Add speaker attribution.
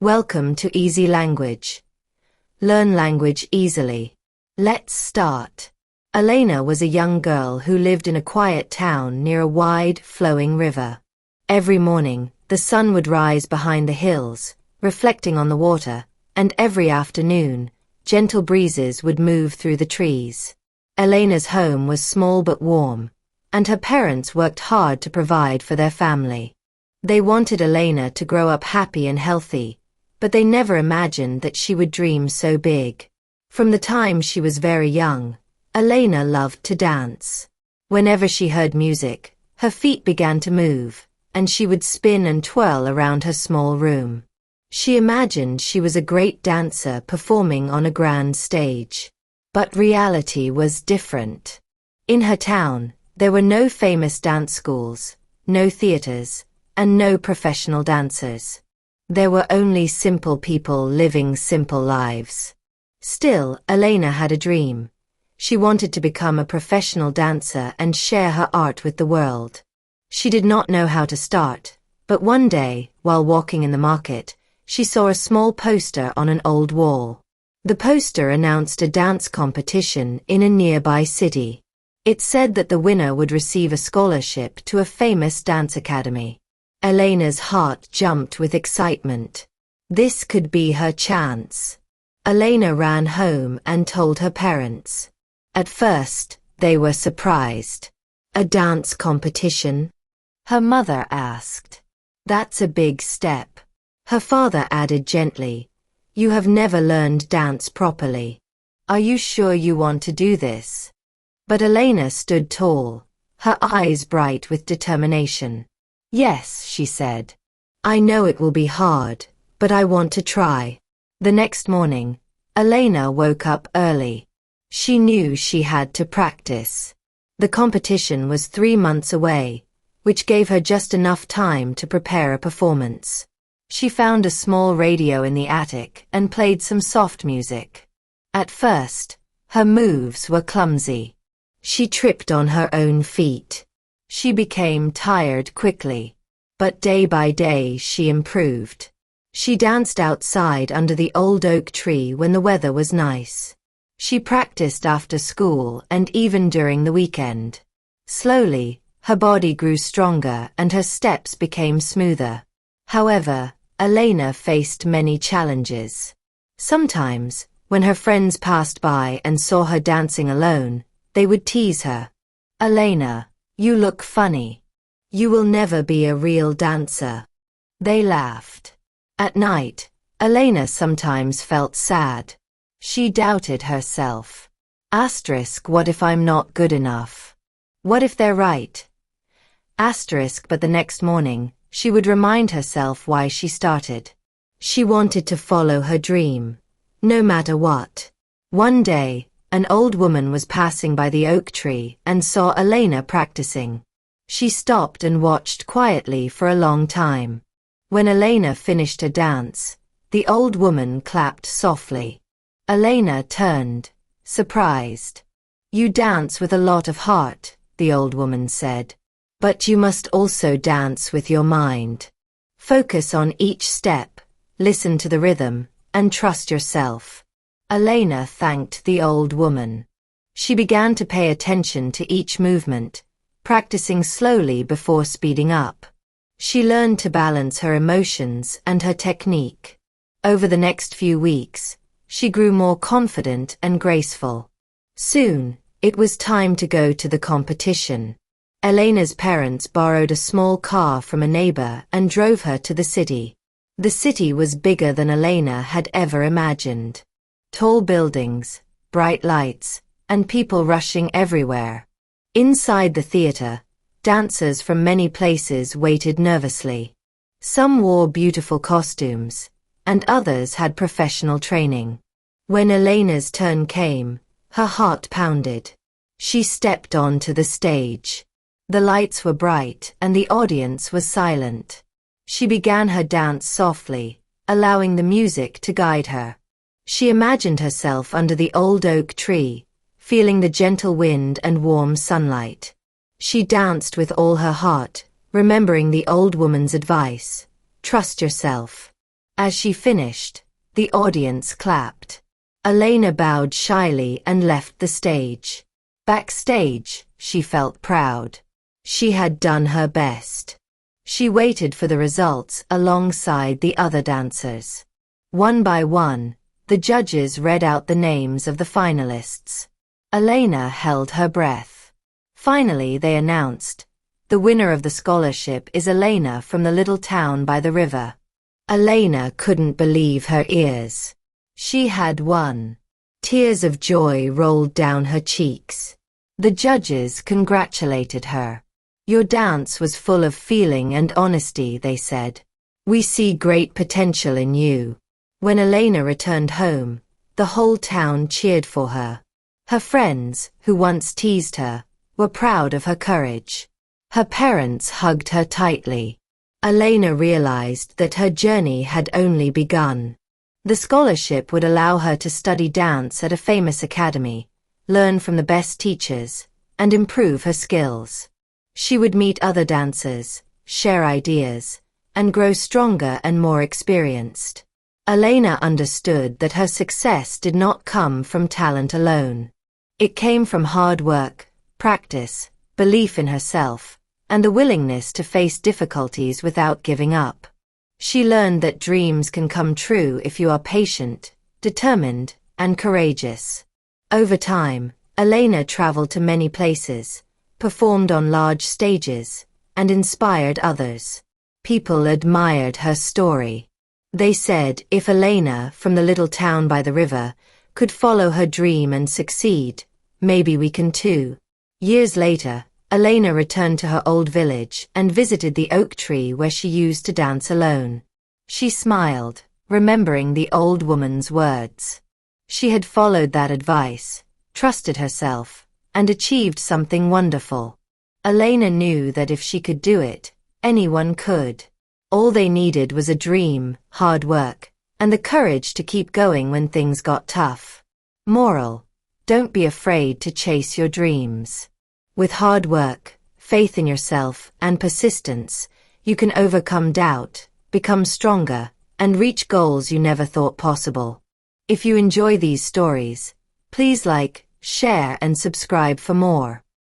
Speaker 1: Welcome to Easy Language. Learn language easily. Let's start. Elena was a young girl who lived in a quiet town near a wide, flowing river. Every morning, the sun would rise behind the hills, reflecting on the water, and every afternoon, gentle breezes would move through the trees. Elena's home was small but warm, and her parents worked hard to provide for their family. They wanted Elena to grow up happy and healthy, but they never imagined that she would dream so big. From the time she was very young, Elena loved to dance. Whenever she heard music, her feet began to move, and she would spin and twirl around her small room. She imagined she was a great dancer performing on a grand stage. But reality was different. In her town, there were no famous dance schools, no theaters, and no professional dancers. There were only simple people living simple lives. Still, Elena had a dream. She wanted to become a professional dancer and share her art with the world. She did not know how to start, but one day, while walking in the market, she saw a small poster on an old wall. The poster announced a dance competition in a nearby city. It said that the winner would receive a scholarship to a famous dance academy. Elena's heart jumped with excitement. This could be her chance. Elena ran home and told her parents. At first, they were surprised. A dance competition? Her mother asked. That's a big step. Her father added gently, You have never learned dance properly. Are you sure you want to do this? But Elena stood tall, her eyes bright with determination. Yes, she said. I know it will be hard, but I want to try. The next morning, Elena woke up early. She knew she had to practice. The competition was 3 months away, which gave her just enough time to prepare a performance. She found a small radio in the attic and played some soft music. At first, her moves were clumsy. She tripped on her own feet. She became tired quickly, but day by day she improved. She danced outside under the old oak tree when the weather was nice. She practiced after school and even during the weekend. Slowly, her body grew stronger and her steps became smoother. However, Elena faced many challenges. Sometimes, when her friends passed by and saw her dancing alone, they would tease her. Elena, you look funny. You will never be a real dancer. They laughed. At night, Elena sometimes felt sad. She doubted herself. What if I'm not good enough? What if they're right? But the next morning, she would remind herself why she started. She wanted to follow her dream, no matter what. One day, an old woman was passing by the oak tree and saw Elena practicing. She stopped and watched quietly for a long time. When Elena finished her dance, the old woman clapped softly. Elena turned, surprised. You dance with a lot of heart, the old woman said. But you must also dance with your mind. Focus on each step, listen to the rhythm, and trust yourself. Elena thanked the old woman. She began to pay attention to each movement, practicing slowly before speeding up. She learned to balance her emotions and her technique. Over the next few weeks, she grew more confident and graceful. Soon, it was time to go to the competition. Elena's parents borrowed a small car from a neighbor and drove her to the city. The city was bigger than Elena had ever imagined. Tall buildings, bright lights, and people rushing everywhere. Inside the theater, dancers from many places waited nervously. Some wore beautiful costumes, and others had professional training. When Elena's turn came, her heart pounded. She stepped onto the stage. The lights were bright and the audience was silent. She began her dance softly, allowing the music to guide her. She imagined herself under the old oak tree, feeling the gentle wind and warm sunlight. She danced with all her heart, remembering the old woman's advice. Trust yourself. As she finished, the audience clapped. Elena bowed shyly and left the stage. Backstage, she felt proud. She had done her best. She waited for the results alongside the other dancers. One by one, the judges read out the names of the finalists. Elena held her breath. Finally, they announced, "The winner of the scholarship is Elena from the little town by the river." Elena couldn't believe her ears. She had won. Tears of joy rolled down her cheeks. The judges congratulated her. "Your dance was full of feeling and honesty," they said. "We see great potential in you." When Elena returned home, the whole town cheered for her. Her friends, who once teased her, were proud of her courage. Her parents hugged her tightly. Elena realized that her journey had only begun. The scholarship would allow her to study dance at a famous academy, learn from the best teachers, and improve her skills. She would meet other dancers, share ideas, and grow stronger and more experienced. Elena understood that her success did not come from talent alone. It came from hard work, practice, belief in herself, and the willingness to face difficulties without giving up. She learned that dreams can come true if you are patient, determined, and courageous. Over time, Elena traveled to many places, performed on large stages, and inspired others. People admired her story. They said if Elena, from the little town by the river, could follow her dream and succeed, maybe we can too. Years later, Elena returned to her old village and visited the oak tree where she used to dance alone. She smiled, remembering the old woman's words. She had followed that advice, trusted herself, and achieved something wonderful. Elena knew that if she could do it, anyone could. All they needed was a dream, hard work, and the courage to keep going when things got tough. Moral: don't be afraid to chase your dreams. With hard work, faith in yourself, and persistence, you can overcome doubt, become stronger, and reach goals you never thought possible. If you enjoy these stories, please like, share, and subscribe for more.